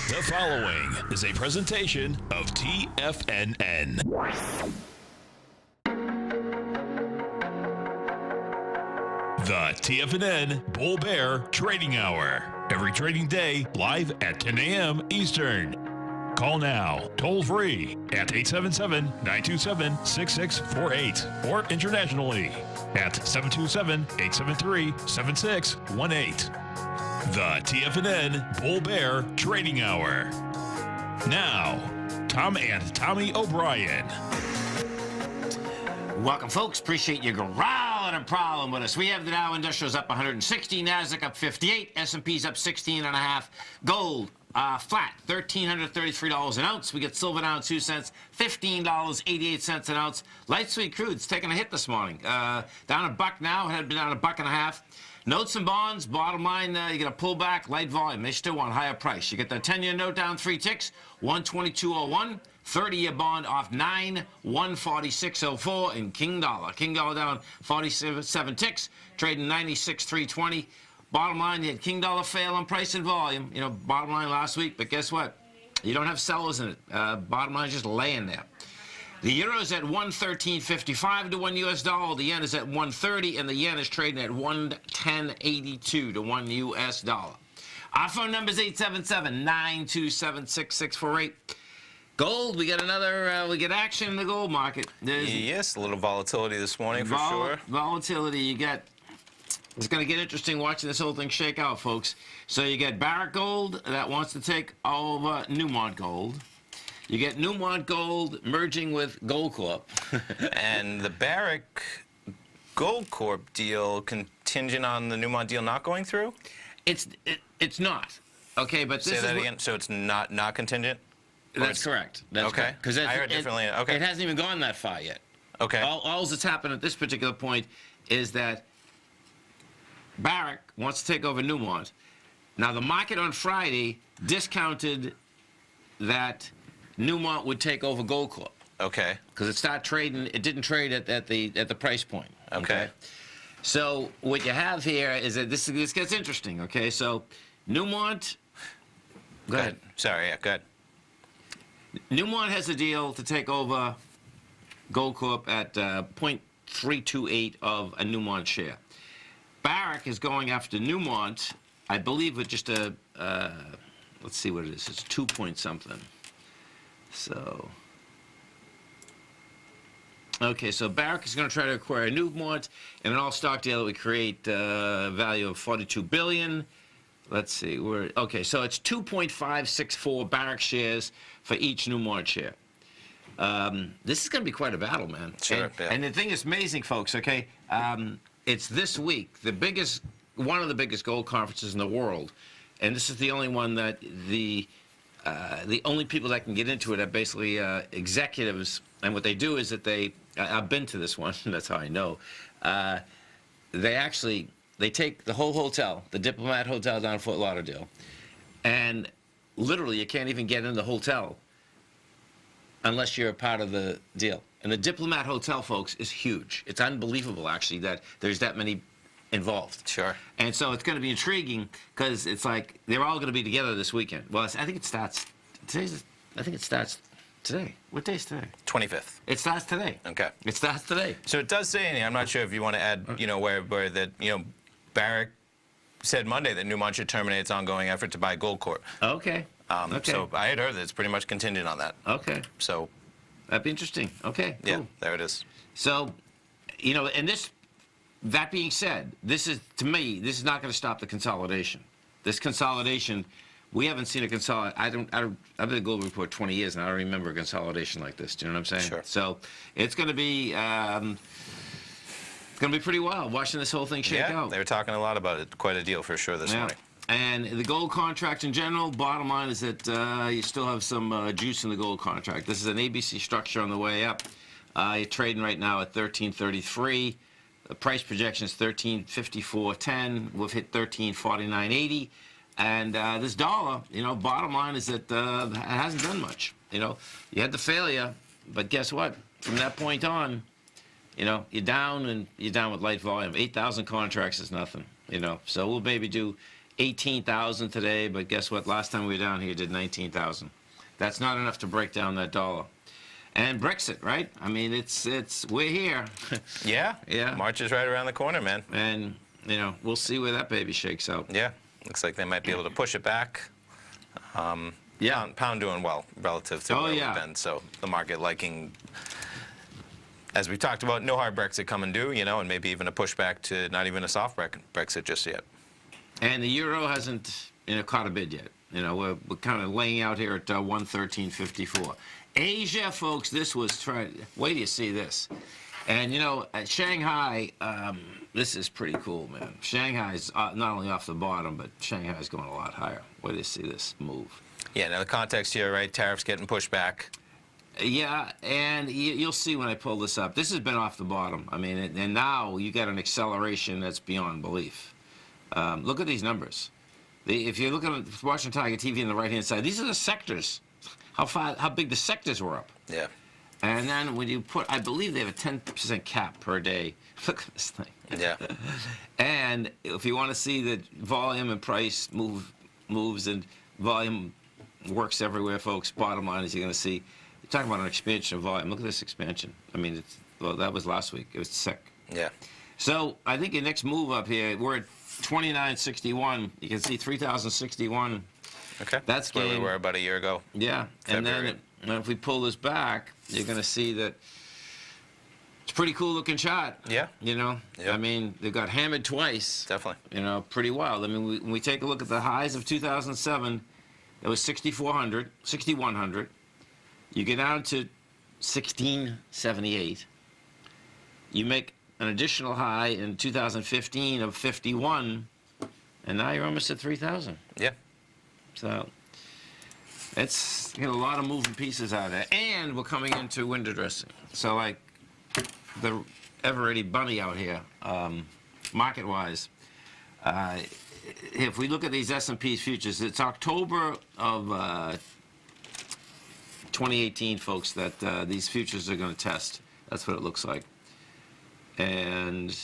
The following is a presentation of TFNN. The TFNN Bull Bear Trading Hour. Every trading day, live at 10 a.m. Eastern. Call now, toll free at 877-927-6648 or internationally at 727-873-7618. The TFNN Bull Bear Trading Hour. Now, Tom and Tommy O'Brien. Welcome, folks. Appreciate you growling and prowling with us. We have the Dow Industrials up 160, Nasdaq up 58, S&P's up 16.5, gold flat, $1,333 an ounce. We get silver down 2 cents, $15.88 an ounce. Light sweet crude's taking a hit this morning. Down a buck now, had been down $1.50. Notes and bonds, bottom line, you get a pullback, light volume. They still want higher price. You get the 10-year note down 3 ticks, 122.01. 30-year bond off 9, 146.04 in King Dollar. King Dollar down 47 ticks, trading 96.320. Bottom line, you had King Dollar fail on price and volume. You know, bottom line last week, but guess what? You don't have sellers in it. Bottom line is just laying there. The euro is at 113.55 to 1 U.S. dollar. The yen is at 130, and the yen is trading at 110.82 to 1 U.S. dollar. Our phone number is 877-927-6648. Gold, we get another, we get action in the gold market. Yes, a little volatility this morning for sure. Volatility, you get, it's going to get interesting watching this whole thing shake out, folks. So you get Barrick Gold that wants to take over Newmont Gold. You get Newmont Gold merging with Goldcorp. And the Barrick Goldcorp deal contingent on the Newmont deal not going through? It's not. Okay, but this Say that is again. So it's not contingent? That's correct. That's okay. Because I heard differently. Okay. It hasn't even gone that far yet. Okay. All that's happened at this particular point is that Barrick wants to take over Newmont. Now, the market on Friday discounted that Newmont would take over Goldcorp. Okay. Because it started trading. It didn't trade at the price point. Okay. So what you have here is that this gets interesting. Okay. So Newmont. Go ahead. Sorry. Yeah. Go ahead. Newmont has a deal to take over Goldcorp at 0.328 of a Newmont share. Barrick is going after Newmont, I believe, with just a, let's see what it is. It's 2 point something. So, okay, so Barrick is going to try to acquire Newmont in an all-stock deal that would create a value of $42 billion. Let's see, okay, so it's 2.564 Barrick shares for each Newmont share. This is going to be quite a battle, man. Sure. And the thing is amazing, folks, okay? It's this week, one of the biggest gold conferences in the world, and this is the only one that the only people that can get into it are basically executives, and what they do is that I've been to this one, that's how I know, they take the whole hotel, the Diplomat Hotel down in Fort Lauderdale, and literally you can't even get in the hotel unless you're a part of the deal. And the Diplomat Hotel, folks, is huge. It's unbelievable, actually, that there's that many involved. Sure. And so it's going to be intriguing because it's like they're all going to be together this weekend. Well, I think it starts today. What day is today? 25th. It starts today. Okay. It starts today. So it does say anything. I'm not sure if you want to add, where that, Barrick said Monday that Newmont should terminate its ongoing effort to buy Goldcorp. Okay. Okay. So I had heard that it's pretty much contingent on that. Okay. So. That'd be interesting. Okay. Cool. Yeah, there it is. So, and that being said, to me, this is not going to stop the consolidation. This consolidation, we haven't seen a consolidation. I've been at Gold Report 20 years, and I don't remember a consolidation like this. Do you know what I'm saying? Sure. So it's going to be pretty wild watching this whole thing shake out. Yeah, they were talking a lot about it. Quite a deal for sure this morning. And the gold contract in general, bottom line is that you still have some juice in the gold contract. This is an ABC structure on the way up. You're trading right now at 1333. The price projection is 1354.10. We've hit 1349.80. And this dollar, bottom line is that it hasn't done much. You had the failure, but guess what? From that point on, you're down, and you're down with light volume. 8,000 contracts is nothing. So we'll maybe do 18,000 today, but guess what? Last time we were down here, it did 19,000. That's not enough to break down that dollar. And Brexit, right? I mean, we're here. Yeah. Yeah. March is right around the corner, man. And, you know, we'll see where that baby shakes out. Yeah. Looks like they might be able to push it back. Yeah. Pound doing well relative to where yeah. we've been. So the market liking, as we talked about, no hard Brexit coming due, you know, and maybe even a pushback to not even a soft Brexit just yet. And the euro hasn't, you know, caught a bid yet. You know, we're kind of laying out here at 113.54. Asia, folks, this was wait till you see this. And, you know, at Shanghai, this is pretty cool, man. Shanghai's not only off the bottom, but Shanghai's going a lot higher. Wait till you see this move. Yeah, now the context here, right? Tariffs getting pushed back. Yeah, and you'll see when I pull this up. This has been off the bottom. I mean, and now you got an acceleration that's beyond belief. Look at these numbers. If you're watching Tiger TV on the right-hand side, these are the sectors. How big the sectors were up. Yeah. And then when you put, I believe they have a 10% cap per day. Look at this thing. Yeah. And if you want to see that volume and price moves and volume works everywhere, folks, bottom line is you're going to see, you're talking about an expansion of volume. Look at this expansion. I mean, well, that was last week. It was sick. Yeah. So I think your next move up here, we're at 29.61. You can see 3,061. Okay. That's where we were about a year ago. Yeah. February. And then if we pull this back, you're going to see that it's a pretty cool looking chart. Yeah. You know? Yep. I mean, they've got hammered twice. Definitely. You know, pretty wild. I mean, when we take a look at the highs of 2007, it was 6,400, 6,100. You get down to 1678. You make an additional high in 2015 of 51, and now you're almost at 3,000. Yeah. So it's a lot of moving pieces out there, and we're coming into window dressing. So like the ever-ready bunny out here, market-wise. If we look at these S&P futures, it's October of 2018, folks, that these futures are going to test. That's what it looks like. And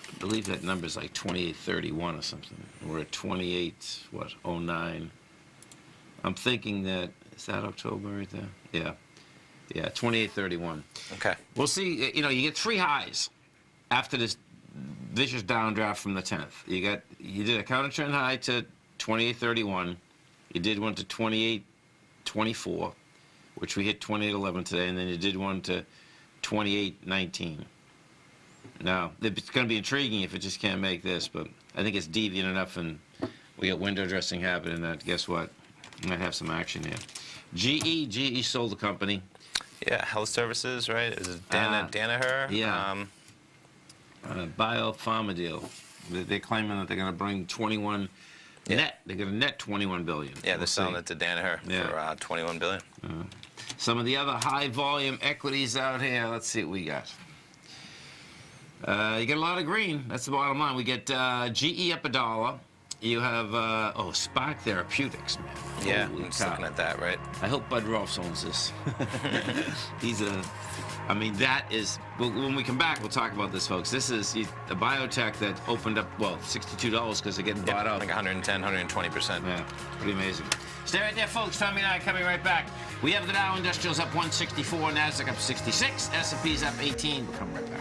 I believe that number's like 2831 or something. We're at 2809. I'm thinking that, is that October right there? Yeah. Yeah, 2831. Okay. We'll see. You know, you get three highs after this vicious downdraft from the 10th. You did a counter trend high to 2831. You did one to 2824, which we hit 2811 today, and then you did one to 2819. Now, it's going to be intriguing if it just can't make this, but I think it's deviant enough, and we got window dressing happening that, guess what? We might have some action here. GE sold the company. Yeah, health services, right? Is it Danaher? Yeah. Biopharma deal. They're claiming that they're going to bring 21 net. They're going to net 21 billion. Yeah, they're selling it to Danaher for 21 billion. Some of the other high volume equities out here. Let's see what we got. You get a lot of green. That's the bottom line. We get GE up $1. You have Spark Therapeutics, man. Yeah, Holy I'm just cow. looking at that, right? I hope Bud Rolfs owns this. I mean, that is, when we come back, we'll talk about this, folks. This is the biotech that opened up, well, $62 because they're getting bought out. Like 110, 120%. Yeah, pretty amazing. Stay right there, folks. Tommy and I are coming right back. We have the Dow Industrials up 164, Nasdaq up 66, S&P's up 18. We'll come right back.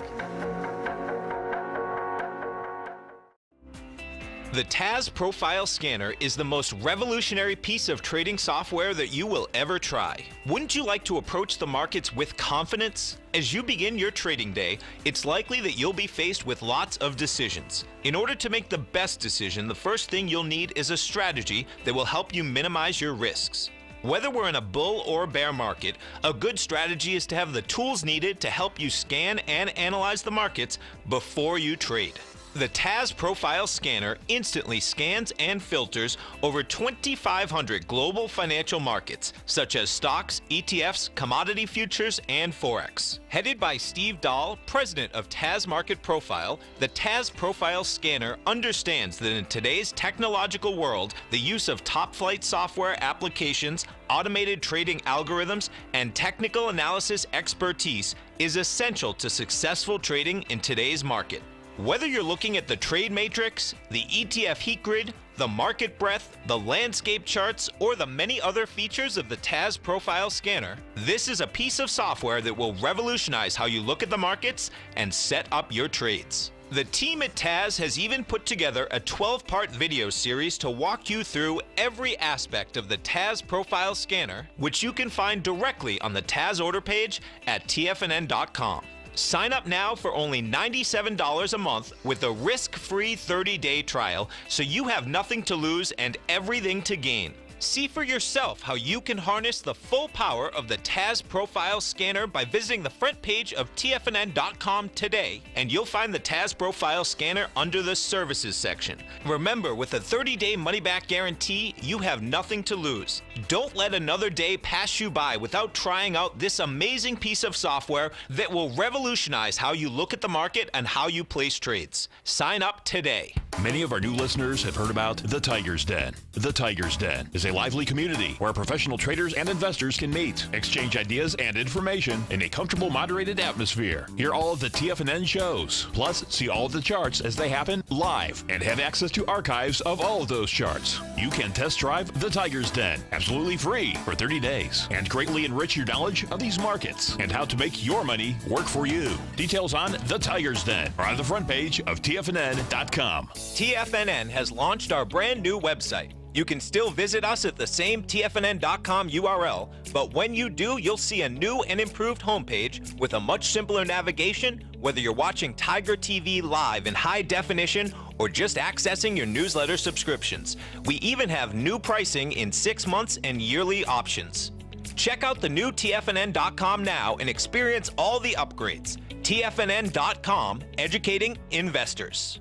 The TAS Profile Scanner is the most revolutionary piece of trading software that you will ever try. Wouldn't you like to approach the markets with confidence? As you begin your trading day, it's likely that you'll be faced with lots of decisions. In order to make the best decision, the first thing you'll need is a strategy that will help you minimize your risks. Whether we're in a bull or bear market, a good strategy is to have the tools needed to help you scan and analyze the markets before you trade. The TAS Profile Scanner instantly scans and filters over 2,500 global financial markets, such as stocks, ETFs, commodity futures, and Forex. Headed by Steve Dahl, president of TAS Market Profile, the TAS Profile Scanner understands that in today's technological world, the use of top-flight software applications, automated trading algorithms, and technical analysis expertise is essential to successful trading in today's market. Whether you're looking at the trade matrix, the ETF heat grid, the market breadth, the landscape charts, or the many other features of the TAS Profile Scanner, this is a piece of software that will revolutionize how you look at the markets and set up your trades. The team at TAS has even put together a 12-part video series to walk you through every aspect of the TAS Profile Scanner, which you can find directly on the TAS order page at TFNN.com. Sign up now for only $97 a month with a risk-free 30-day trial, so you have nothing to lose and everything to gain. See for yourself how you can harness the full power of the TAS Profile Scanner by visiting the front page of TFNN.com today, and you'll find the TAS Profile Scanner under the Services section. Remember, with a 30-day money-back guarantee, you have nothing to lose. Don't let another day pass you by without trying out this amazing piece of software that will revolutionize how you look at the market and how you place trades. Sign up today. Many of our new listeners have heard about the Tiger's Den. The Tiger's Den is a lively community where professional traders and investors can meet, exchange ideas and information in a comfortable, moderated atmosphere. Hear all of the TFNN shows, plus see all of the charts as they happen live and have access to archives of all of those charts. You can test drive the Tiger's Den absolutely free for 30 days and greatly enrich your knowledge of these markets and how to make your money work for you. Details on the Tiger's Den are on the front page of TFNN.com. TFNN has launched our brand new website. You can still visit us at the same TFNN.com URL, but when you do, you'll see a new and improved homepage with a much simpler navigation, whether you're watching Tiger TV live in high definition or just accessing your newsletter subscriptions. We even have new pricing in 6 months and yearly options. Check out the new TFNN.com now and experience all the upgrades. TFNN.com, educating investors.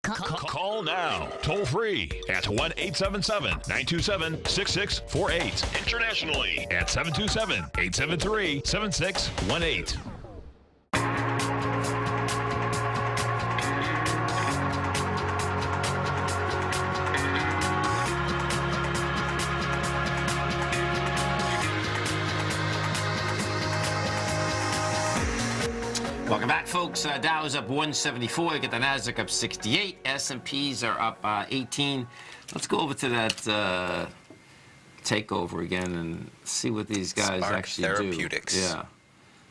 Call now, toll free at 1-877-927-6648. Internationally at 727-873-7618. Welcome back, folks. Dow is up 174. You get the Nasdaq up 68. S&Ps are up 18. Let's go over to that takeover again and see what these guys Spark actually Therapeutics. do. Yeah.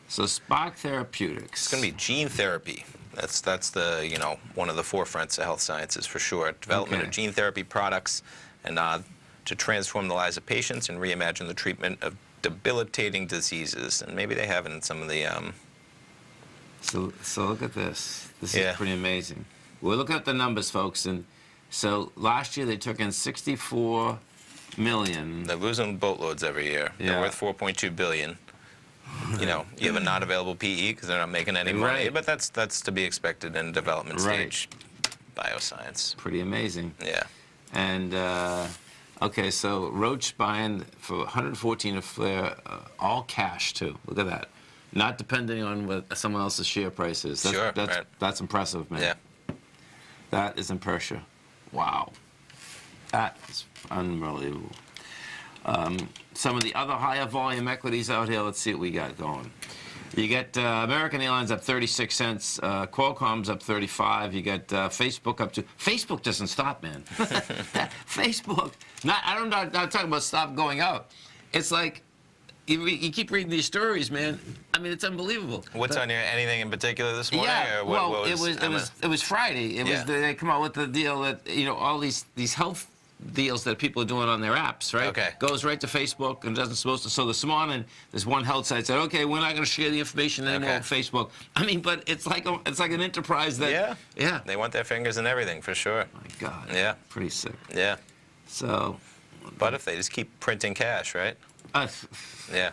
So Spark Therapeutics. It's going to be gene therapy. That's the one of the forefronts of health sciences for sure. Development of gene therapy products and to transform the lives of patients and reimagine the treatment of debilitating diseases. And maybe they have it in some of the. So look at this. This is pretty amazing. We're looking at the numbers, folks, and so last year they took in 64 million. They're losing boatloads every year. Yeah. They're worth 4.2 billion. You have a not available PE because they're not making any money, but that's to be expected in development stage bioscience. Pretty amazing. Yeah. And okay, so Roche buying for 114 a flare, all cash too. Look at that. Not depending on what someone else's share price is. That's impressive, man. Yeah. That is impressive. Wow. That is unbelievable. Some of the other higher volume equities out here, let's see what we got going. You get American Airlines up 36 cents, Qualcomm's up 35. You get Facebook up to. Facebook doesn't stop, man. Facebook. I'm not talking about stop going up. It's like. You keep reading these stories, man. I mean, it's unbelievable. What's on your anything in particular this morning? Yeah, or what it was Friday. They come out with the deal that all these health deals that people are doing on their apps, right? Okay. Goes right to Facebook and doesn't supposed to. So this morning, this one health site said, "Okay, we're not going to share the information anymore with Facebook." I mean, but it's like an enterprise that. Yeah. They want their fingers in everything for sure. My God. Yeah. Pretty sick. Yeah. So. But if they just keep printing cash, right? Yeah,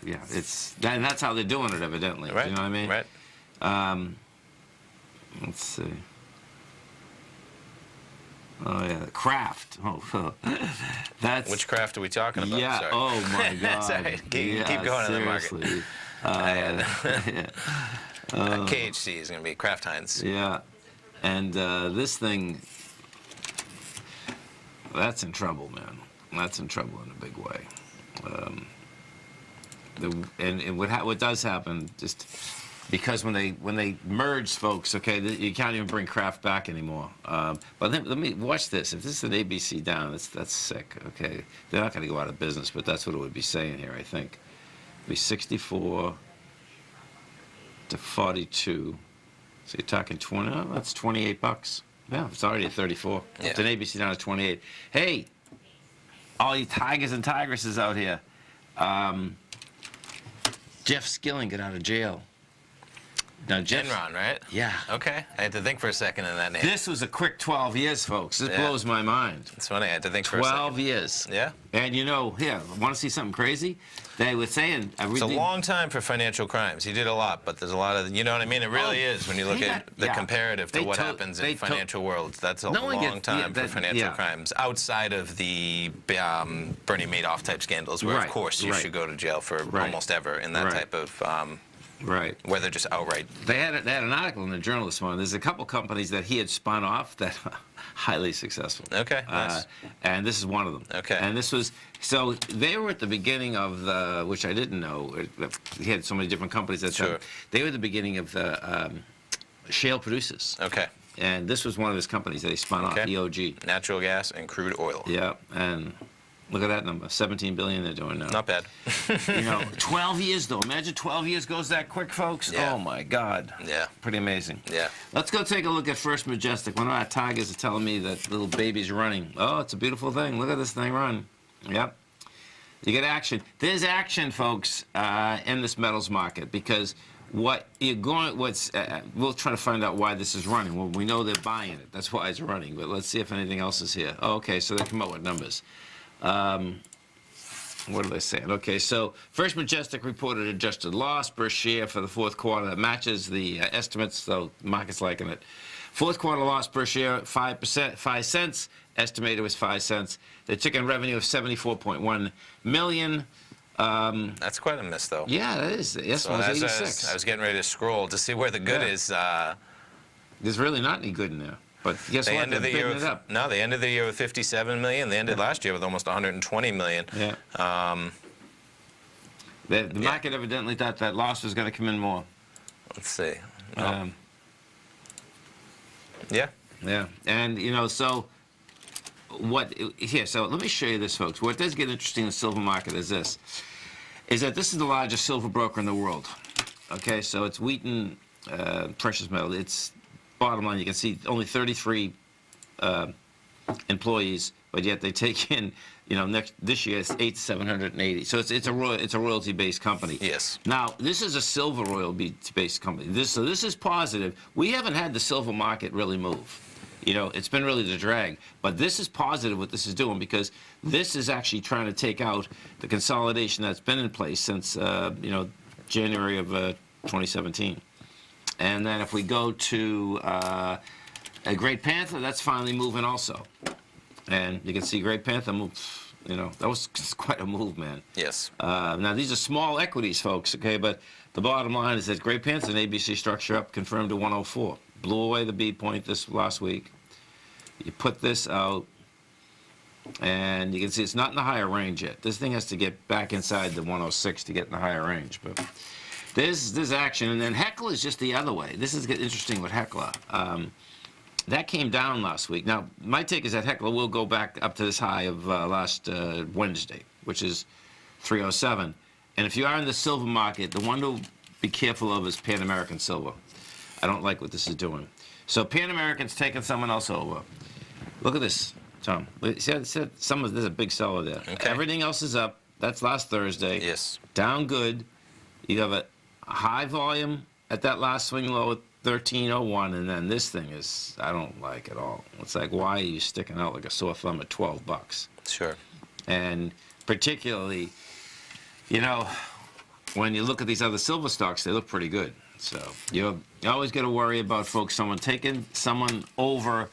that's how they're doing it, evidently. Right. You know what I mean? Right. Let's see. Oh yeah, Kraft. Oh, that's. Which Kraft are we talking about? Yeah. Sorry. Oh my God. Sorry. Keep going in the market. KHC is going to be Kraft Heinz. Yeah, and this thing. That's in trouble, man. That's in trouble in a big way. And what does happen, just because when they merged, folks, okay, you can't even bring Kraft back anymore. But let me watch this. If this is an ABC down, that's sick. Okay, they're not going to go out of business, but that's what it would be saying here. I think it'd be 64 to 42. So you're talking 20. Oh, that's $28. Yeah, it's already at 34. Yeah. It's an ABC down to 28. Hey, all you tigers and tigresses out here. Jeff Skilling got out of jail. Now, Enron, right? Yeah. Okay. I had to think for a second in that name. This was a quick 12 years, folks. This blows my mind. It's funny. I had to think for a second. 12 years. Yeah. And here, want to see something crazy? They were saying... It's a long time for financial crimes. He did a lot, but there's a lot of... You know what I mean? It really is when you look at the comparative to what happens in financial worlds. That's a long time for financial crimes outside of the Bernie Madoff type scandals where, of course, you should go to jail for almost ever in that type of... Right. Where they're just outright. They had an article in the Journal this morning. There's a couple companies that he had spun off that are highly successful. Okay, nice. And this is one of them. Okay. And this was, so they were at the beginning of the, which I didn't know, he had so many different companies that time. They were at the beginning of the shale producers. Okay. And this was one of his companies that he spun off, EOG. Natural gas and crude oil. Yeah, and look at that number, 17 billion they're doing now. Not bad. 12 years though. Imagine 12 years goes that quick, folks. Yeah. Oh my God. Yeah. Pretty amazing. Yeah. Let's go take a look at First Majestic. One of our tigers are telling me that little baby's running. Oh, it's a beautiful thing. Look at this thing run. Yep. You get action. There's action, folks, in this metals market because we'll try to find out why this is running. Well, we know they're buying it. That's why it's running. But let's see if anything else is here. Oh, okay, so they come up with numbers. What are they saying? Okay, so First Majestic reported adjusted loss per share for the fourth quarter that matches the estimates, so the market's liking it. Fourth quarter loss per share, 5 cents. Estimated was 5 cents. They took in revenue of $74.1 million. That's quite a miss, though. Yeah, that is. Yes, so was 86. I was getting ready to scroll to see where the good is. There's really not any good in there. But guess what? They're bidding it up. No, they ended the year with $57 million. They ended last year with almost $120 million. Yeah. The market evidently thought that loss was going to come in more. Let's see. Yeah. Yeah. And, so so let me show you this, folks. What does get interesting in the silver market is this, is that this is the largest silver broker in the world. Okay, so it's Wheaton Precious Metal. It's bottom line, you can see only 33 employees, but yet they take in, this year it's 780. So it's a royalty-based company. Yes. Now this is a silver royalty-based company. So this is positive. We haven't had the silver market really move. It's been really the drag. But this is positive what this is doing because this is actually trying to take out the consolidation that's been in place since January of 2017. And then if we go to a Great Panther, that's finally moving also. And you can see Great Panther move, that was quite a move, man. Yes. Now, these are small equities, folks, okay? But the bottom line is that Great Panther and ABC structure up confirmed to 104. Blew away the B point this last week. You put this out, and you can see it's not in the higher range yet. This thing has to get back inside the 106 to get in the higher range. But there's action, and then Heckler is just the other way. This is interesting with Heckler. That came down last week. Now, my take is that Heckler will go back up to this high of last Wednesday, which is 307. And if you are in the silver market, the one to be careful of is Pan American Silver. I don't like what this is doing. So Pan American's taking someone else over. Look at this, Tom. See, there's a big seller there. Okay. Everything else is up. That's last Thursday. Yes. Down good. You have a high volume at that last swing low at 1301, and then this thing is, I don't like at all. It's like, why are you sticking out like a sore thumb at $12? Sure. And particularly, when you look at these other silver stocks, they look pretty good. So you always got to worry about someone taking someone over,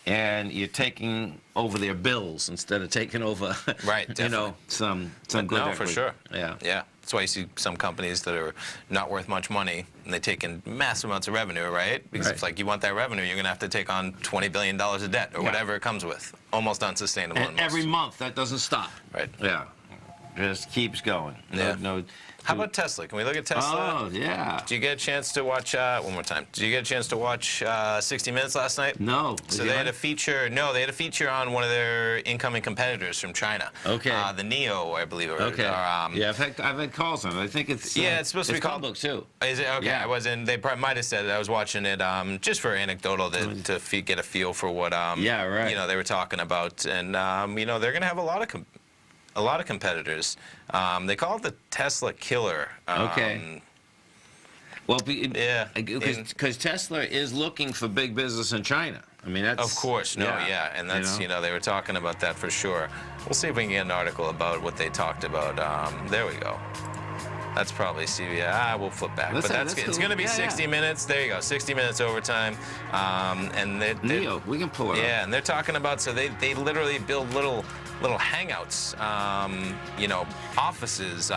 and you're taking over their bills instead of taking over, right? Definitely. Some good. No, equity. for sure. Yeah. Yeah. That's why you see some companies that are not worth much money, and they take in massive amounts of revenue, right? Because it's like you want that revenue, you're going to have to take on $20 billion of debt or whatever it comes with. Almost unsustainable. And every month that doesn't stop. Right. Yeah. Just keeps going. Yeah. How about Tesla? Can we look at Tesla? Oh, yeah. Did you get a chance to watch, one more time, did you get a chance to watch 60 Minutes last night? No. So they had a feature, they had a feature on one of their incoming competitors from China. Okay. The Neo, I believe. Okay. Yeah, I've had calls on it. I think it's... yeah, it's supposed to be called... books, too. Is it? Okay, Yeah. I wasn't, they probably might have said it. I was watching it just for anecdotal to get a feel for what, yeah, right. they were talking about. And, they're going to have a lot of competitors. They call it the Tesla killer. Okay. Well, yeah, because Tesla is looking for big business in China. I mean, that's... Of course, and that's, they were talking about that for sure. We'll see if we can get an article about what they talked about. There we go. That's probably CBS. We'll flip back. But it's going to be 60 minutes. There you go, 60 minutes overtime. And Neo, we can pull it up. Yeah, and they're talking about, so they literally build little hangouts, offices,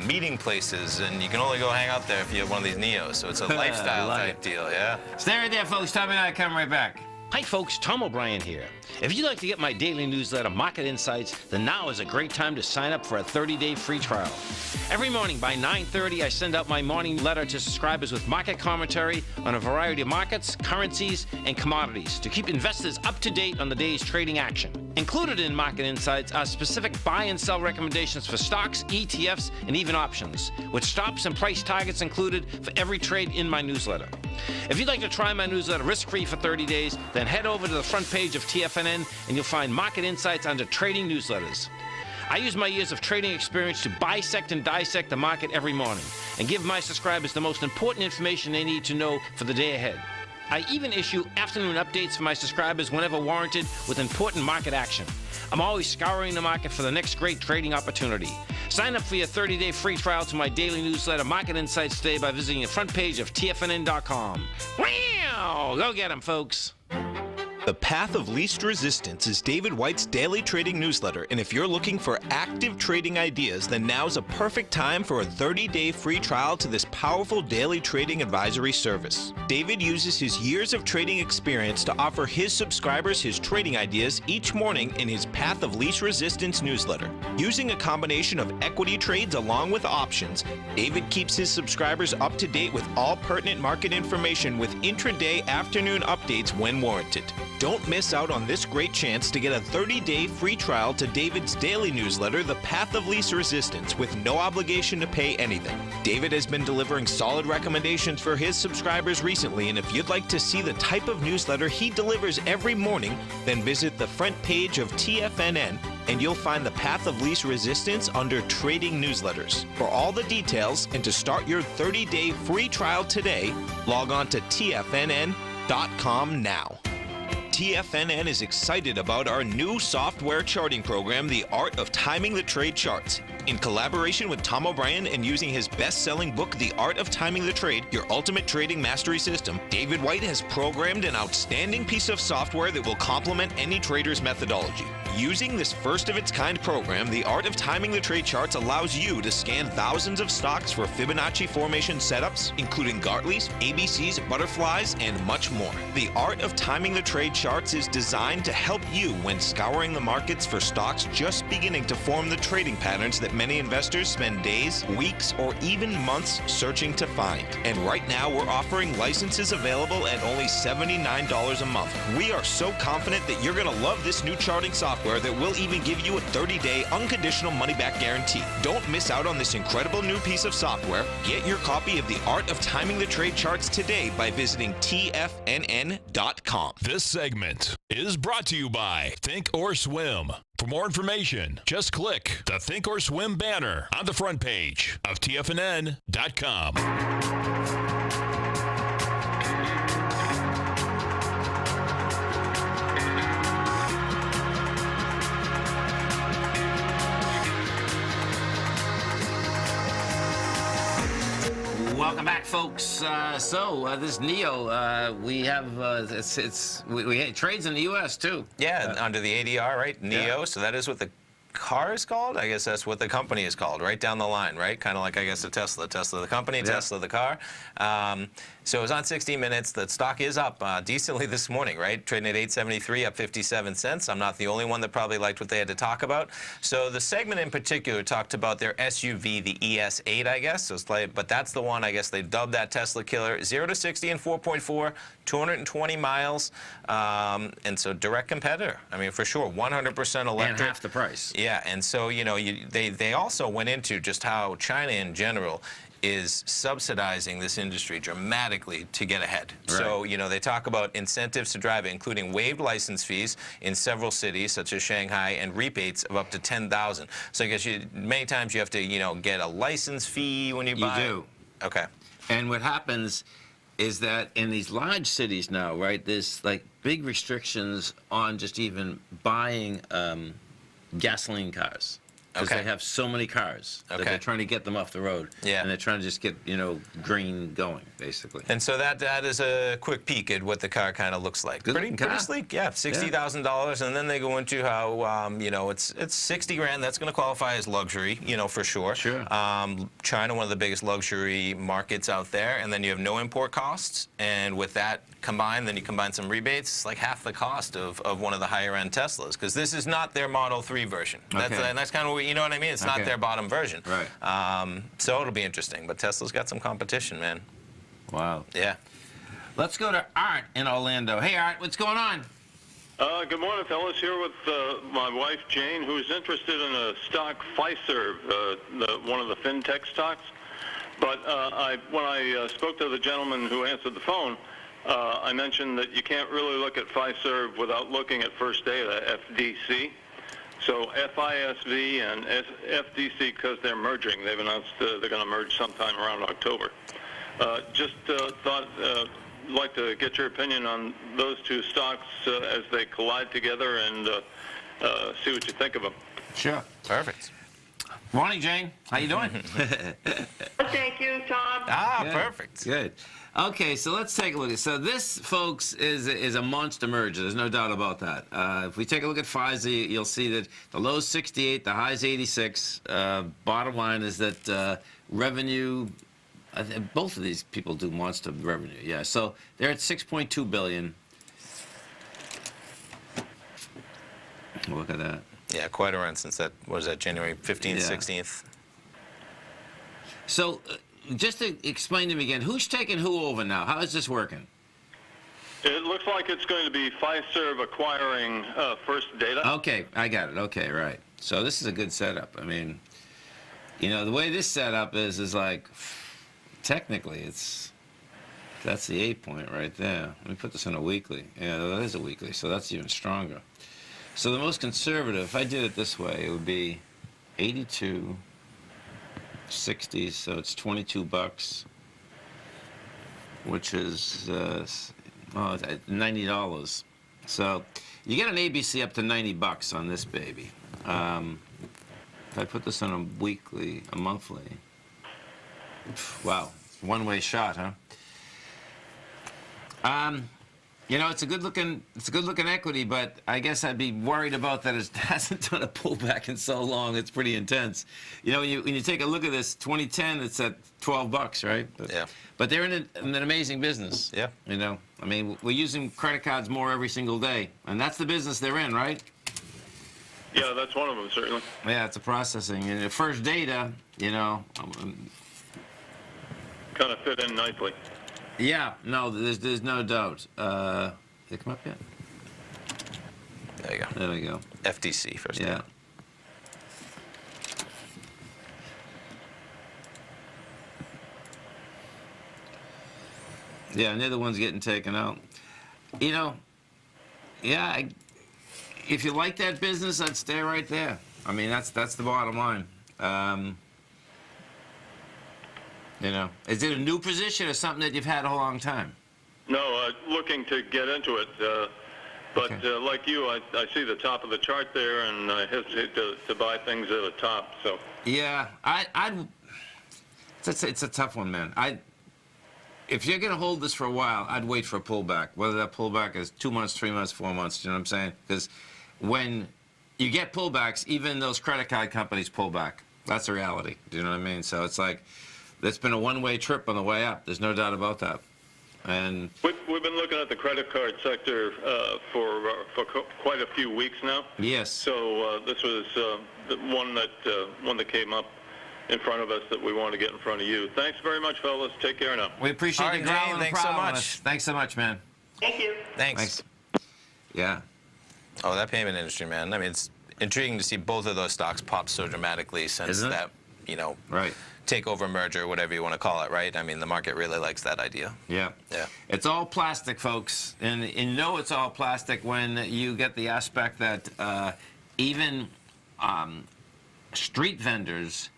meeting places, and you can only go hang out there if you have one of these Neos. So it's a lifestyle type deal, yeah? Stay right there, folks. Tommy and I come right back. Hi folks, Tom O'Brien here. If you'd like to get my daily newsletter, Market Insights, then now is a great time to sign up for a 30-day free trial. Every morning by 9:30, I send out my morning letter to subscribers with market commentary on a variety of markets, currencies, and commodities to keep investors up to date on the day's trading action. Included in Market Insights are specific buy and sell recommendations for stocks, ETFs, and even options, with stops and price targets included for every trade in my newsletter. If you'd like to try my newsletter risk-free for 30 days, then head over to the front page of TFNN and you'll find Market Insights under Trading Newsletters. I use my years of trading experience to bisect and dissect the market every morning and give my subscribers the most important information they need to know for the day ahead. I even issue afternoon updates for my subscribers whenever warranted with important market action. I'm always scouring the market for the next great trading opportunity. Sign up for your 30-day free trial to my daily newsletter, Market Insights, today by visiting the front page of TFNN.com. Wow! Go get 'em, folks. The Path of Least Resistance is David White's daily trading newsletter, and if you're looking for active trading ideas, then now's a perfect time for a 30-day free trial to this powerful daily trading advisory service. David uses his years of trading experience to offer his subscribers his trading ideas each morning in his Path of Least Resistance newsletter. Using a combination of equity trades along with options, David keeps his subscribers up to date with all pertinent market information with intraday afternoon updates when warranted. Don't miss out on this great chance to get a 30-day free trial to David's daily newsletter, The Path of Least Resistance, with no obligation to pay anything. David has been delivering solid recommendations for his subscribers recently, and if you'd like to see the type of newsletter he delivers every morning, then visit the front page of TFNN and you'll find The Path of Least Resistance under Trading Newsletters. For all the details and to start your 30-day free trial today, log on to TFNN.com now. TFNN is excited about our new software charting program, The Art of Timing the Trade Charts. In collaboration with Tom O'Brien and using his best-selling book, The Art of Timing the Trade, Your Ultimate Trading Mastery System, David White has programmed an outstanding piece of software that will complement any trader's methodology. Using this first-of-its-kind program, The Art of Timing the Trade Charts allows you to scan thousands of stocks for Fibonacci formation setups, including Gartley's, ABC's, butterflies, and much more. The Art of Timing the Trade Charts is designed to help you when scouring the markets for stocks just beginning to form the trading patterns that many investors spend days, weeks, or even months searching to find. And right now, we're offering licenses available at only $79 a month. We are so confident that you're going to love this new charting software that will even give you a 30-day unconditional money-back guarantee. Don't miss out on this incredible new piece of software. Get your copy of The Art of Timing the Trade Charts today by visiting TFNN.com. This segment is brought to you by Think or Swim. For more information, just click the Think or Swim banner on the front page of TFNN.com. Welcome back, folks. This Neo, we have we trades in the U.S. too. Yeah, under the ADR, right? Neo. Yeah. So that is what the car is called. I guess that's what the company is called, right down the line, right? Kind of like, I guess, the Tesla. Tesla the company, Tesla the car. So it was on 60 Minutes. The stock is up decently this morning, right? Trading at 873, up 57 cents. I'm not the only one that probably liked what they had to talk about. So the segment in particular talked about their SUV, the ES8, I guess. So it's like, but that's the one, I guess they dubbed that Tesla killer. 0 to 60 in 4.4, 220 miles. And so direct competitor. I mean, for sure, 100% electric. And half the price. Yeah, and so, you know, they also went into just how China in general is subsidizing this industry dramatically to get ahead. Right. So, you know, they talk about incentives to drive it, including waived license fees in several cities, such as Shanghai, and rebates of up to 10,000. So I guess many times you have to, you know, get a license fee when you buy. You do. Okay. And what happens is that in these large cities now, right, there's like big restrictions on just even buying gasoline cars. Because Okay. they have so many cars that Okay. they're trying to get them off the road. Yeah. And they're trying to just get, you know, green going, basically. And so that is a quick peek at what the car kind of looks like. Good Pretty looking car. sleek, yeah. $60,000, and then they go into how you know, it's 60 grand. That's going to qualify as luxury, you know, for sure. Sure. China, one of the biggest luxury markets out there, and then you have no import costs. And with that combined, then you combine some rebates. It's like half the cost of one of the higher end Teslas, because this is not their Model 3 version. Okay. That's kind of what, you know what I mean. It's not Okay. their bottom version. Right. So it'll be interesting. But Tesla's got some competition, man. Wow. Yeah. Let's go to Art in Orlando. Hey, Art, what's going on? Good morning, fellas. Here with my wife, Jane, who's interested in a stock, Fiserv, one of the fintech stocks. But when I spoke to the gentleman who answered the phone, I mentioned that you can't really look at Fiserv without looking at First Data, FDC. So FISV and FDC, because they're merging. They've announced they're going to merge sometime around October. Just thought, like to get your opinion on those two stocks as they collide together and see what you think of them. Sure. Perfect. Morning, Jane. How you doing? Thank you, Tom. Good. Perfect. Good. Okay, so let's take a look. So this, folks, is a monster merger. There's no doubt about that. If we take a look at Pfizer, you'll see that the low's 68, the high's 86. Bottom line is that revenue, both of these people do monster revenue. Yeah, so they're at $6.2 billion. Look at that. Yeah, quite a run since that, what was that, January 15th, Yeah. 16th? So just to explain to me again, who's taking who over now? How is this working? It looks like it's going to be Fiserv acquiring First Data. Okay, I got it. Okay, right. So this is a good setup. I mean, you know, the way this setup is like, technically, that's the 8 point right there. Let me put this in a weekly. Yeah, that is a weekly, so that's even stronger. So the most conservative, if I did it this way, it would be 82, 60, so it's $22, which is $90. So you get an ABC up to $90 on this baby. If I put this on a weekly, a monthly, wow, one-way shot, huh? You know, it's a good-looking equity, but I guess I'd be worried about that it hasn't done a pullback in so long. It's pretty intense. You know, when you take a look at this, 2010, it's at $12, right? Yeah. But they're in an amazing business. Yeah. You know, I mean, we're using credit cards more every single day, and that's the business they're in, right? Yeah, that's one of them, certainly. Yeah, it's a processing. And the First Data, you know, Kind of fit in nicely. yeah, no, there's no doubt. Did they come up yet? There you go. There we go. FDC first. Yeah. Yeah, and they're the ones getting taken out. You know, yeah, if you like that business, I'd stay right there. I mean, that's the bottom line. You know, is it a new position or something that you've had a long time? No, looking to get into it. But Okay. like you, I see the top of the chart there, and I hesitate to buy things at the top. So Yeah, it's a tough one, man. If you're going to hold this for a while, I'd wait for a pullback. Whether that pullback is 2 months, 3 months, 4 months, you know what I'm saying? Because when you get pullbacks, even those credit card companies pull back. That's the reality. Do you know what I mean? So it's like, it's been a one-way trip on the way up. There's no doubt about that. And We've been looking at the credit card sector for quite a few weeks now. yes. So this was the one that came up in front of us that we want to get in front of you. Thanks very much, fellas. Take care now. We appreciate All you right, growling Dave, the thanks so problem on much. us. Thanks so much, man. Thank you. Thanks. Yeah. Oh, that payment industry, man. I mean, it's intriguing to see both of those stocks pop so dramatically since Isn't it? that, you know, Right. takeover merger, whatever you want to call it, right? I mean, the market really likes that idea. Yeah. Yeah. It's all plastic, folks. And you know it's all plastic when you get the aspect that even street vendors,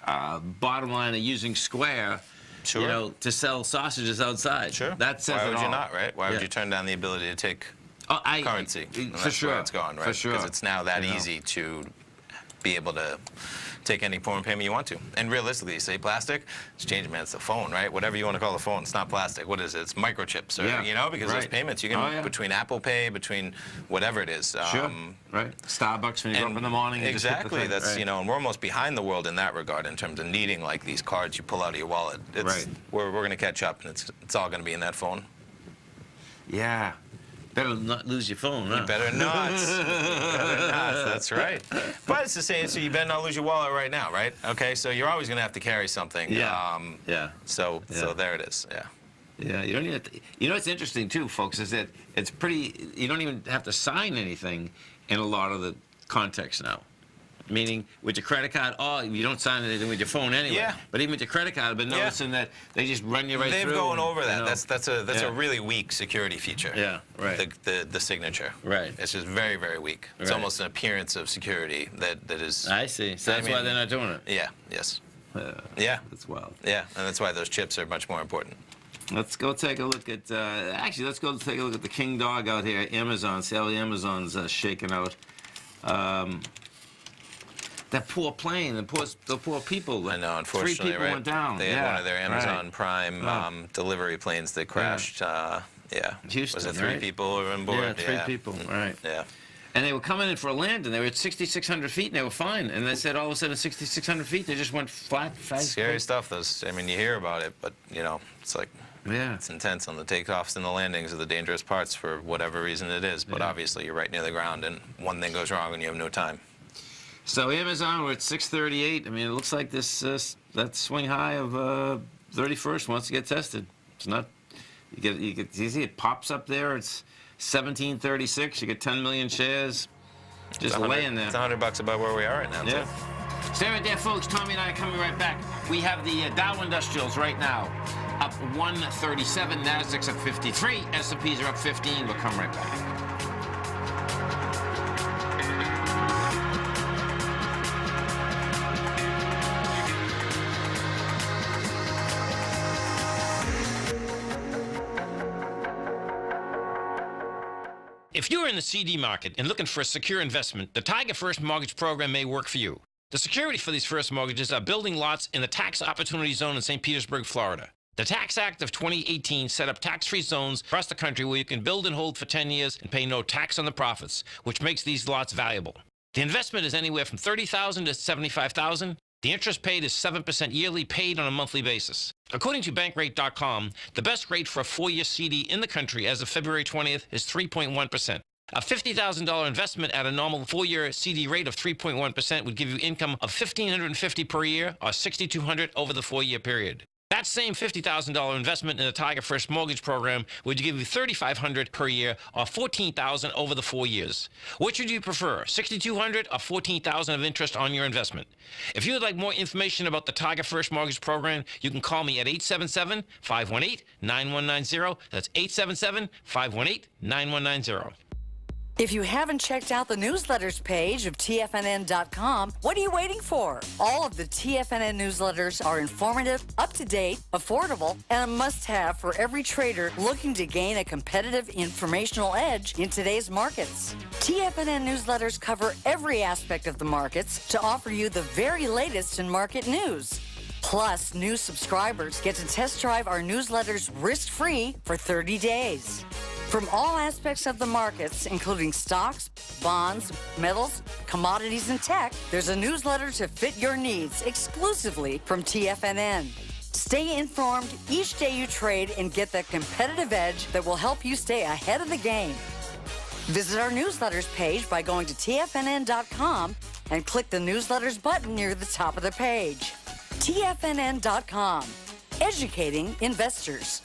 bottom line, are using Square, Sure. you know, to sell sausages outside. Sure. That says Why it would all. you not, right? Why Yeah. would you turn down the ability to take currency? And For that's sure. where it's gone, right? For sure. Because it's now that You know. easy to be able to take any form of payment you want to. And realistically, you say plastic, it's changing, man. It's the phone, right? Whatever you want to call the phone, it's not plastic. What is it? It's microchips, or, Yeah. you know, because those Right. payments you can, Oh, yeah. between Apple Pay, between whatever it is. Sure. Right. Starbucks when you go up in the morning. And just hit the exactly, thing. that's Right. you know, and we're almost behind the world in that regard in terms of needing like these cards you pull out of your wallet. It's, Right. We're going to catch up, and it's all going to be in that phone. Yeah. Better not lose your phone, huh? You better not. You better not. That's right. But it's the same. So you better not lose your wallet right now, right? Okay. So you're always going to have to carry something. Yeah. Yeah. So Yeah. there it is. Yeah. Yeah, you don't even have to, you know what's interesting too, folks, is that it's pretty, you don't even have to sign anything in a lot of the contexts now. Meaning, with your credit card, you don't sign anything with your phone anyway. Yeah. But even with your credit card, I've been noticing that they just run you right They've through. gone and, over you that. know, That's Yeah. a really weak security feature. Yeah, right. The signature. Right. It's just very, very weak. It's Right. almost an appearance of security that is. I see. So that's why mean- they're not doing it. Yeah. Yes. Yeah. That's wild. Yeah. And that's why those chips are much more important. Let's go take a look at, actually, let's go take a look at the king dog out here, Amazon. See how the Amazon's shaking out. That poor plane, the poor people. I know, unfortunately, 3 people right? went down. They had Yeah, one of their Amazon right. Prime delivery planes that crashed. Yeah. Houston, Was it 3 right? people were on board? Yeah, 3 people, right. Yeah. And they were coming in for a landing. They were at 6,600 feet, and they were fine. And they said all of a sudden, 6,600 feet, they just went flat. Scary stuff. Those. I mean, you hear about it, but you know, it's like Yeah. it's intense on the takeoffs and the landings are the dangerous parts for whatever reason it is. But Yeah. obviously, you're right near the ground, and one thing goes wrong, and you have no time. So Amazon, we're at 638. I mean, it looks like this that swing high of 31st wants to get tested. It's not. You see it pops up there. It's 1736. You get 10 million shares. Just laying there. It's $100 above where we are right now. Yeah. Too. Stay right there, folks. Tommy and I are coming right back. We have the Dow Industrials right now up 137. Nasdaq's up 53. S&Ps are up 15. We'll come right back. If you're in the CD market and looking for a secure investment, the Tiger First Mortgage Program may work for you. The security for these first mortgages are building lots in the tax opportunity zone in St. Petersburg, Florida. The Tax Act of 2018 set up tax-free zones across the country where you can build and hold for 10 years and pay no tax on the profits, which makes these lots valuable. The investment is anywhere from $30,000 to $75,000. The interest paid is 7% yearly, paid on a monthly basis. According to Bankrate.com, the best rate for a 4-year CD in the country as of February 20th is 3.1%. A $50,000 investment at a normal 4-year CD rate of 3.1% would give you income of $1,550 per year or $6,200 over the 4-year period. That same $50,000 investment in the Tiger First Mortgage Program would give you $3,500 per year or $14,000 over the 4 years. Which would you prefer, $6,200 or $14,000 of interest on your investment? If you would like more information about the Tiger First Mortgage Program, you can call me at 877-518-9190. That's 877-518-9190. If you haven't checked out the newsletters page of TFNN.com, what are you waiting for? All of the TFNN newsletters are informative, up-to-date, affordable, and a must-have for every trader looking to gain a competitive informational edge in today's markets. TFNN newsletters cover every aspect of the markets to offer you the very latest in market news. Plus, new subscribers get to test drive our newsletters risk-free for 30 days. From all aspects of the markets, including stocks, bonds, metals, commodities, and tech, there's a newsletter to fit your needs exclusively from TFNN. Stay informed each day you trade and get that competitive edge that will help you stay ahead of the game. Visit our newsletters page by going to TFNN.com and click the newsletters button near the top of the page. TFNN.com, educating investors.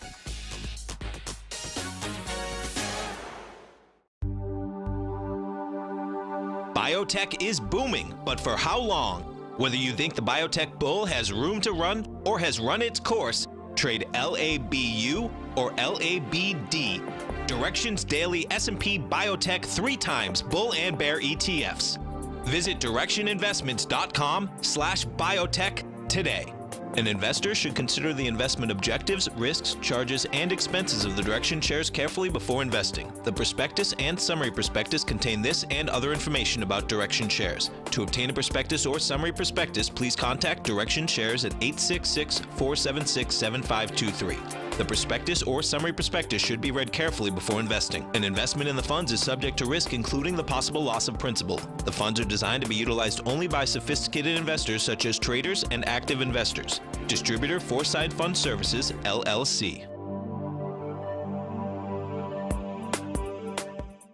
Biotech is booming, but for how long? Whether you think the biotech bull has room to run or has run its course, trade LABU or LABD. Directions Daily S&P Biotech 3 times bull and bear ETFs. Visit directioninvestments.com/biotech today. An investor should consider the investment objectives, risks, charges, and expenses of the Direction shares carefully before investing. The prospectus and summary prospectus contain this and other information about Direction shares. To obtain a prospectus or summary prospectus, please contact Direction shares at 866-476-7523. The prospectus or summary prospectus should be read carefully before investing. An investment in the funds is subject to risk, including the possible loss of principal. The funds are designed to be utilized only by sophisticated investors such as traders and active investors. Distributor Foreside Fund Services, LLC.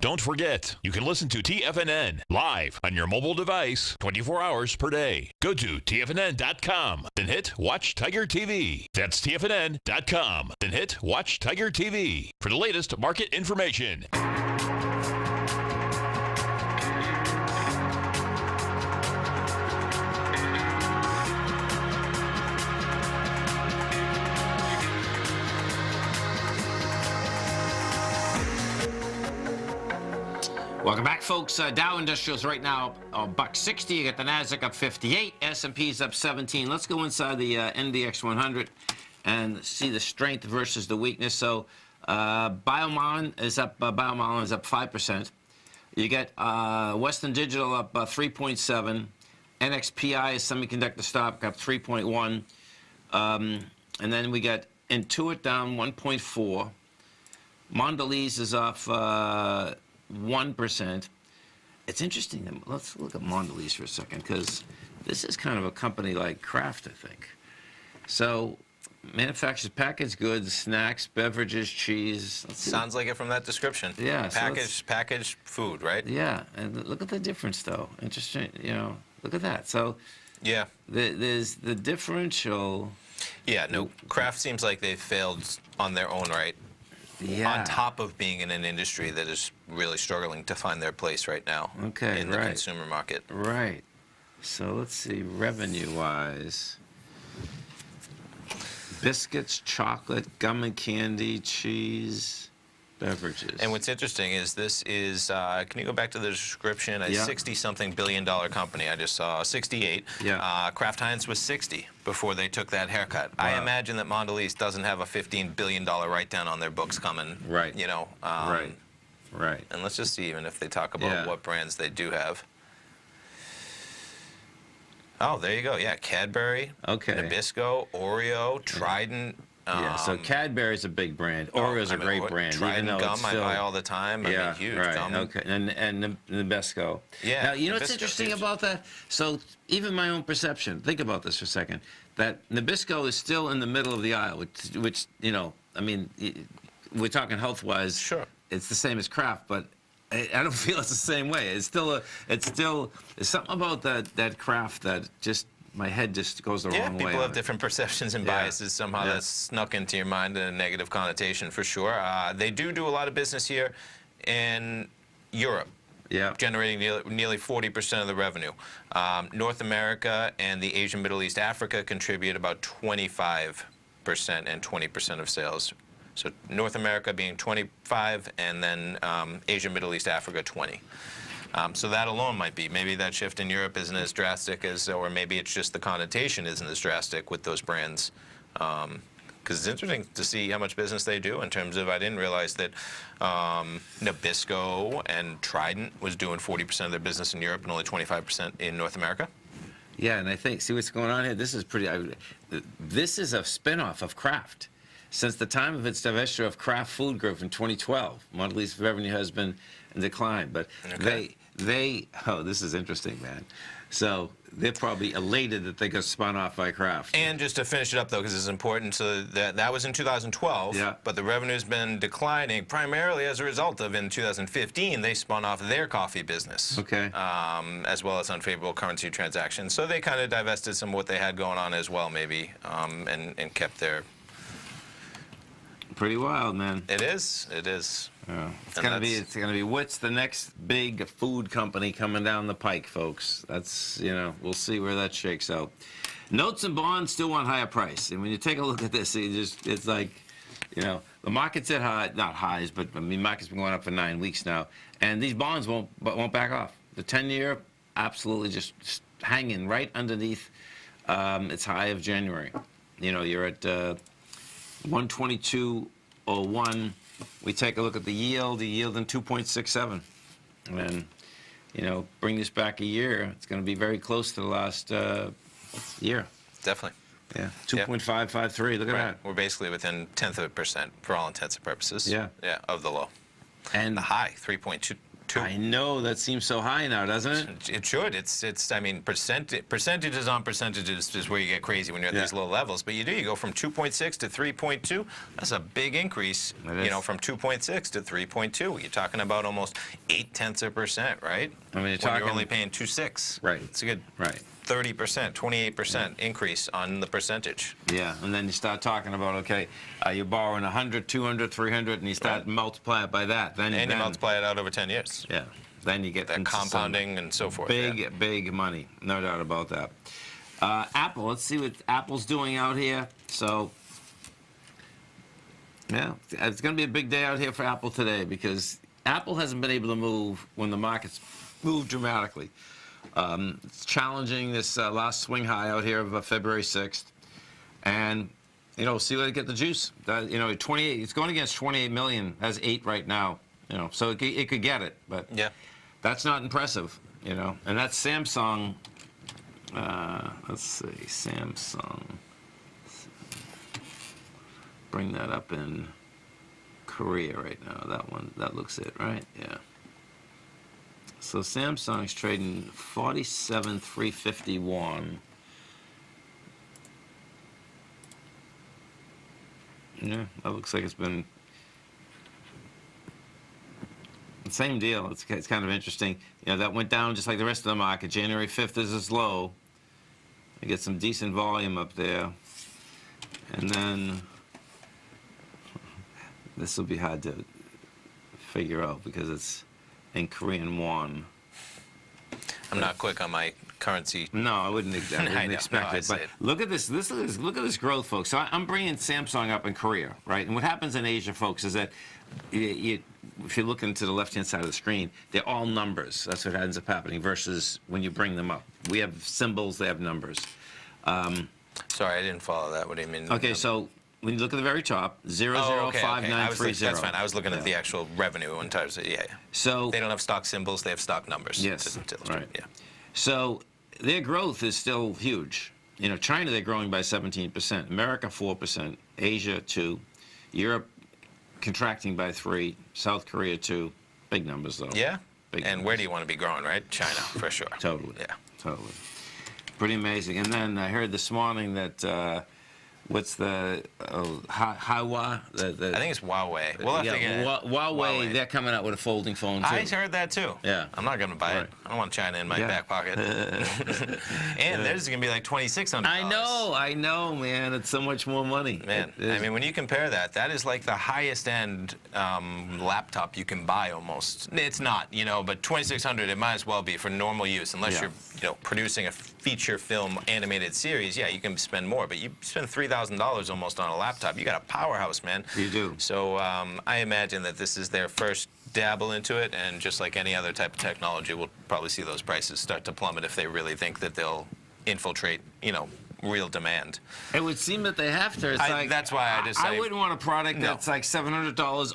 Don't forget, you can listen to TFNN live on your mobile device 24 hours per day. Go to TFNN.com, then hit Watch Tiger TV. That's TFNN.com, then hit Watch Tiger TV for the latest market information. Welcome back, folks. Dow Industrials right now $160. You got the Nasdaq up 58. S&P's up 17. Let's go inside the NDX 100 and see the strength versus the weakness. So Biomon is up 5%. You get Western Digital up 3.7. NXPI is semiconductor stock up 3.1. And then we got Intuit down 1.4. Mondelez is off 1%. It's interesting. Let's look at Mondelez for a second, because this is kind of a company like Kraft, I think. So, manufactures packaged goods, snacks, beverages, cheese. Sounds like it from that description. Yeah. Packaged food, right? Yeah, and look at the difference, though. Interesting, look at that. So, yeah, there's the differential. Yeah, no, Kraft seems like they failed on their own right. Yeah. On top of being in an industry that is really struggling to find their place right now in the consumer market. Right. So let's see, revenue-wise. Biscuits, chocolate, gum and candy, cheese, beverages. And what's interesting is this is, can you go back to the description? A 60-something billion dollar company. I just saw 68. Yeah. Kraft Heinz was 60 before they took that haircut. Wow. I imagine that Mondelez doesn't have a $15 billion write-down on their books coming. Right. Right. And let's just see even if they talk about what brands they do have. Oh, there you go. Yeah, Cadbury, Nabisco, Oreo, Trident. Yeah, so Cadbury's a big brand. Oreo's a great brand. Trident gum I buy all the time. I mean, huge gum. Okay, and Nabisco. Yeah. Now, you know what's interesting about that? So even my own perception, think about this for a second, that Nabisco is still in the middle of the aisle, which I mean, we're talking health-wise. Sure. It's the same as Kraft, but I don't feel it's the same way. It's still there's something about that Kraft that just, my head just goes the wrong way. Yeah, people have different perceptions and biases. Somehow that's snuck into your mind in a negative connotation, for sure. They do a lot of business here in Europe. Yeah. Generating nearly 40% of the revenue. North America and the Asian, Middle East, Africa contribute about 25% and 20% of sales. So North America being 25, and then Asia, Middle East, Africa 20. So that alone might be. Maybe that shift in Europe isn't as drastic as, or maybe it's just the connotation isn't as drastic with those brands. Because it's interesting to see how much business they do in terms of, I didn't realize that Nabisco and Trident was doing 40% of their business in Europe and only 25% in North America. Yeah, and I think, see what's going on here? This is pretty, this is a spinoff of Kraft. Since the time of its divestiture of Kraft Food Group in 2012, Mondelez revenue has been in decline. But they oh, this is interesting, man. So they're probably elated that they got spun off by Kraft. And just to finish it up, though, because it's important, so that was in 2012, Yeah. but the revenue's been declining primarily as a result of, in 2015, they spun off their coffee business. Okay. As well as unfavorable currency transactions. So they kind of divested some of what they had going on as well, maybe, and kept their... Pretty wild, man. It is. It is. Yeah. It's And gonna be what's the next big food company coming down the pike, folks? That's, we'll see where that shakes out. Notes and bonds still want higher price, and when you take a look at this, it's like, the market's at not highs, but I mean, market's been going up for 9 weeks now, and these bonds won't back off. The 10-year absolutely just hanging right underneath its high of January. You're at 122.01. We take a look at the yield in 2.67. And, bring this back a year, it's going to be very close to the last year. Definitely. Yeah, 2.553. Look at that. We're basically within 1/10% for all intents and purposes. Yeah. Yeah, of the low. And The high, 3.22. I know that seems so high now, doesn't it? It should. It's. I mean, percentages on percentages is where you get crazy when you're at these low levels. But you go from 2.6 to 3.2. That's a big increase. It is. From 2.6 to 3.2. You're talking about almost 0.8%, right? I mean, you're only paying 2.6. Right. It's a good. Right. 30%, 28% increase on the percentage. Yeah, and then you start talking about, okay, you're borrowing 100, 200, 300, and you start multiplying it by that. Then you multiply it out over 10 years. Yeah, then you get that into compounding and so forth. Big money, no doubt about that. Apple, let's see what Apple's doing out here. So, yeah, it's going to be a big day out here for Apple today because Apple hasn't been able to move when the market's moved dramatically. It's challenging this last swing high out here of February 6th. And, see what they get the juice. 28, it's going against 28 million, has 8 right now. So it could get it, but that's not impressive, And that's Samsung. Let's see, Samsung. Bring that up in Korea right now. That looks it, right? Yeah. So Samsung's trading 47,351. Yeah, that looks like it's been the same deal. It's kind of interesting. That went down just like the rest of the market. January 5th is its low. You get some decent volume up there. And then this will be hard to figure out because it's in Korean won. I'm not quick on my currency. No, I wouldn't expect it. But look at this. Look at this growth, folks. So I'm bringing Samsung up in Korea, right? And what happens in Asia, folks, is that if you look into the left-hand side of the screen, they're all numbers. That's what ends up happening. Versus when you bring them up, we have symbols. They have numbers. Sorry, I didn't follow that. What do you mean? Okay, so when you look at the very top, 005930. That's fine. I was looking at the actual revenue in terms of, So they don't have stock symbols, they have stock numbers. Yes, right. Yeah. So their growth is still huge. China, they're growing by 17%. America, 4%. Asia, 2%. Europe, contracting by 3%. South Korea, 2%. Big numbers, though. Yeah? Big and numbers. where do you want to be growing, right? China, for sure. Totally. Yeah. Totally. Pretty amazing. And then I heard this morning that, what's the Haiwa? I think it's Huawei. We'll have to get Huawei, they're coming out with a folding phone, too. I heard that, too. Yeah. I'm not going to buy it. I don't want China in my back pocket. And theirs is going to be like $2,600. I know, man. It's so much more money. Man, I mean, when you compare that is like the highest end laptop you can buy almost. It's not, but $2,600, it might as well be for normal use, unless you're, producing a feature film animated series. Yeah, you can spend more, but you spend $3,000 almost on a laptop. You got a powerhouse, man. You do. So I imagine that this is their first dabble into it, and just like any other type of technology, we'll probably see those prices start to plummet if they really think that they'll infiltrate, real demand. It would seem that they have to. That's why I wouldn't want a product that's like $700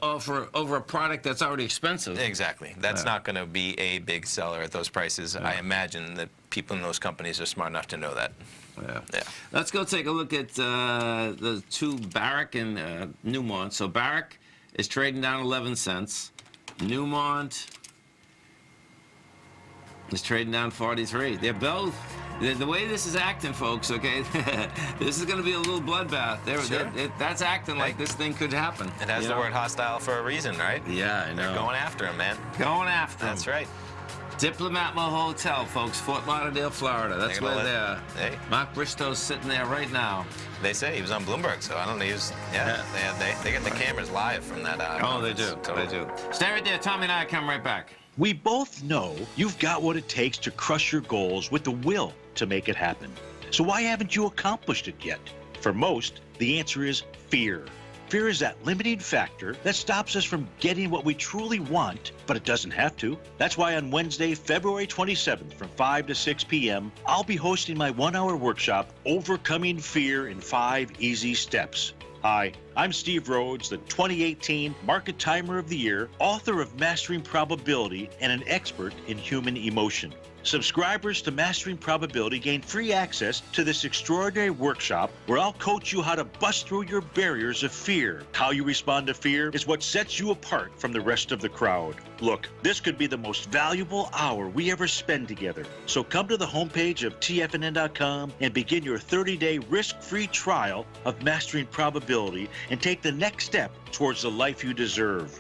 over a product that's already expensive. Exactly. That's not going to be a big seller at those prices. I imagine that people in those companies are smart enough to know that. Yeah. Let's go take a look at the two Barrick and Newmont. So Barrick is trading down 11 cents. Newmont is trading down 43. They're both The way this is acting, folks, okay, this is going to be a little bloodbath. That's acting like this thing could happen. It has the word hostile for a reason, right? Yeah, I know. They're going after him, man. Going after him. That's right. Diplomat Hotel, folks, Fort Lauderdale, Florida. That's where they are. Hey. Mark Bristow's sitting there right now. They say he was on Bloomberg, so I don't know. He was, they get the cameras live from that. Oh, they do. Totally. They do. Stay right there. Tommy and I come right back. We both know you've got what it takes to crush your goals with the will to make it happen. So why haven't you accomplished it yet? For most, the answer is fear. Fear is that limiting factor that stops us from getting what we truly want, but it doesn't have to. That's why on Wednesday, February 27th from 5 to 6 p.m., I'll be hosting my 1-hour workshop, Overcoming Fear in 5 Easy Steps. Hi, I'm Steve Rhodes, the 2018 Market Timer of the Year, author of Mastering Probability, and an expert in human emotion. Subscribers to Mastering Probability gain free access to this extraordinary workshop where I'll coach you how to bust through your barriers of fear. How you respond to fear is what sets you apart from the rest of the crowd. Look, this could be the most valuable hour we ever spend together. So come to the homepage of TFNN.com and begin your 30-day risk-free trial of Mastering Probability and take the next step towards the life you deserve.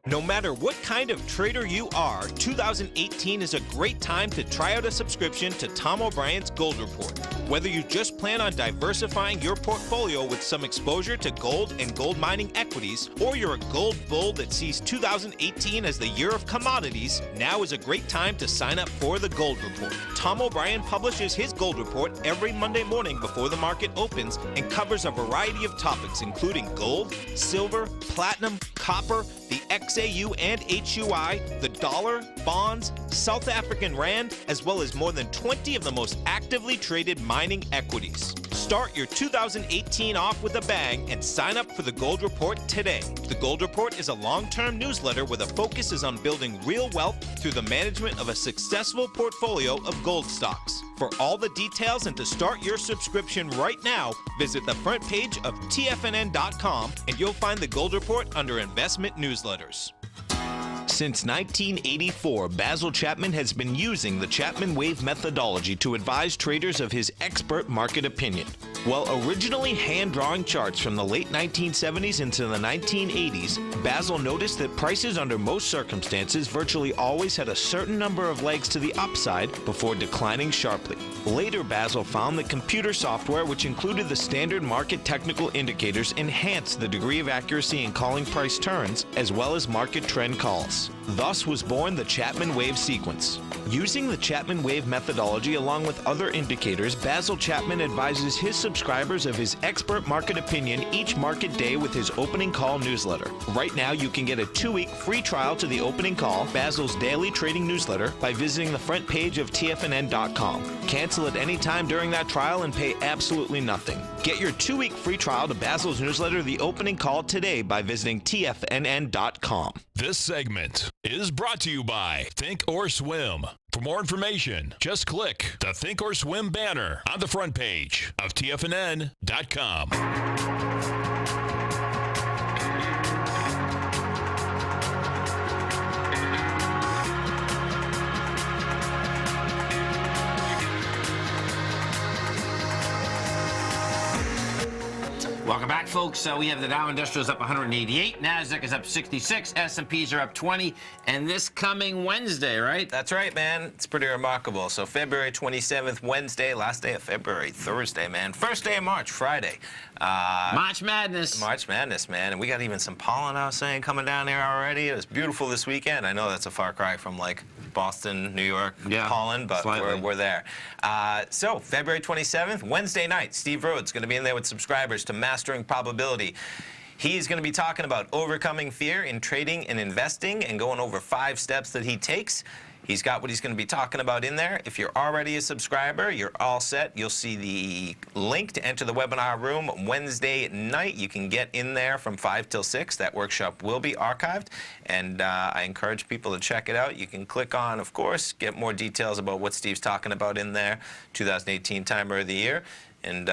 No matter what kind of trader you are, 2018 is a great time to try out a subscription to Tom O'Brien's Gold Report. Whether you just plan on diversifying your portfolio with some exposure to gold and gold mining equities, or you're a gold bull that sees 2018 as the year of commodities, now is a great time to sign up for the Gold Report. Tom O'Brien publishes his Gold Report every Monday morning before the market opens and covers a variety of topics including gold, silver, platinum, copper, the XAU and HUI, the dollar, bonds, South African rand, as well as more than 20 of the most actively traded mining equities. Start your 2018 off with a bang and sign up for the Gold Report today. The Gold Report is a long-term newsletter where the focus is on building real wealth through the management of a successful portfolio of gold stocks. For all the details and to start your subscription right now, visit the front page of TFNN.com and you'll find the Gold Report under Investment Newsletters. Since 1984, Basil Chapman has been using the Chapman Wave methodology to advise traders of his expert market opinion. While originally hand-drawing charts from the late 1970s into the 1980s, Basil noticed that prices under most circumstances virtually always had a certain number of legs to the upside before declining sharply. Later, Basil found that computer software, which included the standard market technical indicators, enhanced the degree of accuracy in calling price turns, as well as market trend calls. Thus was born the Chapman Wave sequence. Using the Chapman Wave methodology along with other indicators, Basil Chapman advises his subscribers of his expert market opinion each market day with his opening call newsletter. Right now, you can get a 2-week free trial to the opening call, Basil's daily trading newsletter, by visiting the front page of TFNN.com. Cancel at any time during that trial and pay absolutely nothing. Get your 2-week free trial to Basil's newsletter, The Opening Call, today by visiting TFNN.com. This segment is brought to you by Think or Swim. For more information, just click the Think or Swim banner on the front page of TFNN.com. Welcome back, folks. We have the Dow Industrials up 188. Nasdaq is up 66. S&Ps are up 20. And this coming Wednesday, right? That's right, man. It's pretty remarkable. So February 27th, Wednesday, last day of February, Thursday, man. First day of March, Friday. March Madness. March Madness, man. And we got even some pollen, I was saying, coming down here already. It was beautiful this weekend. I know that's a far cry from, like, Boston, New York pollen, but we're there. So February 27th, Wednesday night, Steve Rhodes going to be in there with subscribers to Mastering Probability. He's going to be talking about overcoming fear in trading and investing and going over 5 steps that he takes. He's got what he's going to be talking about in there. If you're already a subscriber, you're all set. You'll see the link to enter the webinar room Wednesday night. You can get in there from 5 till 6. That workshop will be archived, and I encourage people to check it out. You can click on, of course, get more details about what Steve's talking about in there, 2018 Timer of the Year, and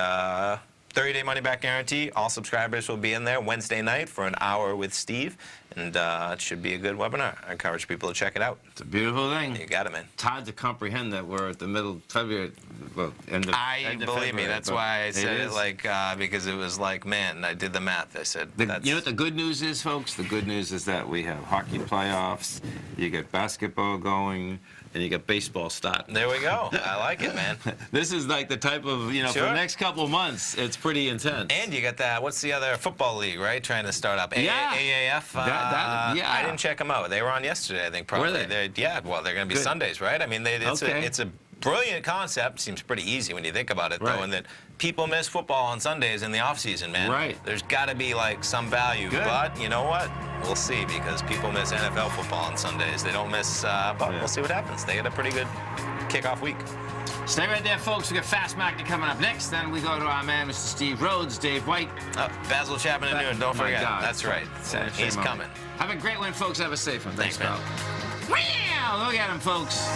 30-day money-back guarantee. All subscribers will be in there Wednesday night for an hour with Steve, and it should be a good webinar. I encourage people to check it out. It's a beautiful thing. You got it, man. It's hard to comprehend that we're at the middle of February, well, end of Believe February, me, that's why I said it like, because it was like, man, I did the math. I said, You know what the good news is, folks? The good news is that we have hockey playoffs, you got basketball going, and you got baseball starting. There we go. I like it, man. This is like the type of, for Sure. the next couple of months, it's pretty intense. And you got that, what's the other football league, right? Trying to start up. Yeah. AAF. Yeah. I didn't check them out. They were on yesterday, I think, probably. Were they? Well, they're going to be Good. Sundays, right? I mean, it's Okay. it's a brilliant concept. Seems pretty easy when you think about it, Right. though, and that people miss football on Sundays in the off season, man. Right. There's got to be like some value, Good. but you know what? We'll see, because people miss NFL football on Sundays. They don't miss, but we'll see what happens. They get a pretty good kickoff week. Stay right there, folks. We got Fast Market coming up next. Then we go to our man, Mr. Steve Rhodes, Dave White. Basil Chapman at noon. Don't My forget. God. That's right. He's Shame on coming. me. Have a great one, folks. Have a safe one. Thanks, man. pal. Wow! Look at him, folks.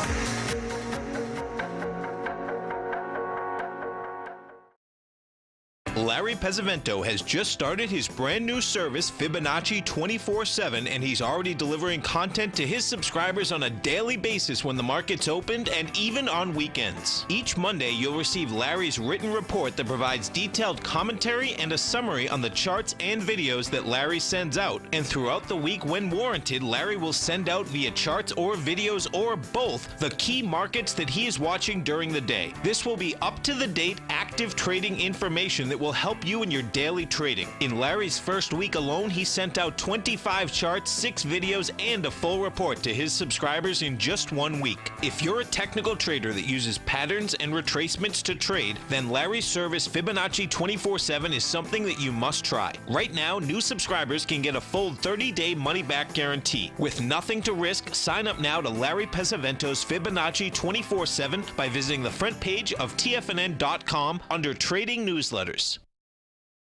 Larry Pesavento has just started his brand new service, Fibonacci 24/7, and he's already delivering content to his subscribers on a daily basis when the market's opened and even on weekends. Each Monday, you'll receive Larry's written report that provides detailed commentary and a summary on the charts and videos that Larry sends out. And throughout the week, when warranted, Larry will send out via charts or videos or both the key markets that he is watching during the day. This will be up-to-the-date, active trading information that will help you in your daily trading. In Larry's first week alone, he sent out 25 charts, 6 videos, and a full report to his subscribers in just 1 week. If you're a technical trader that uses patterns and retracements to trade, then Larry's service Fibonacci 24/7 is something that you must try. Right now, new subscribers can get a full 30-day money-back guarantee. With nothing to risk, sign up now to Larry Pesavento's Fibonacci 24/7 by visiting the front page of TFNN.com under Trading Newsletters.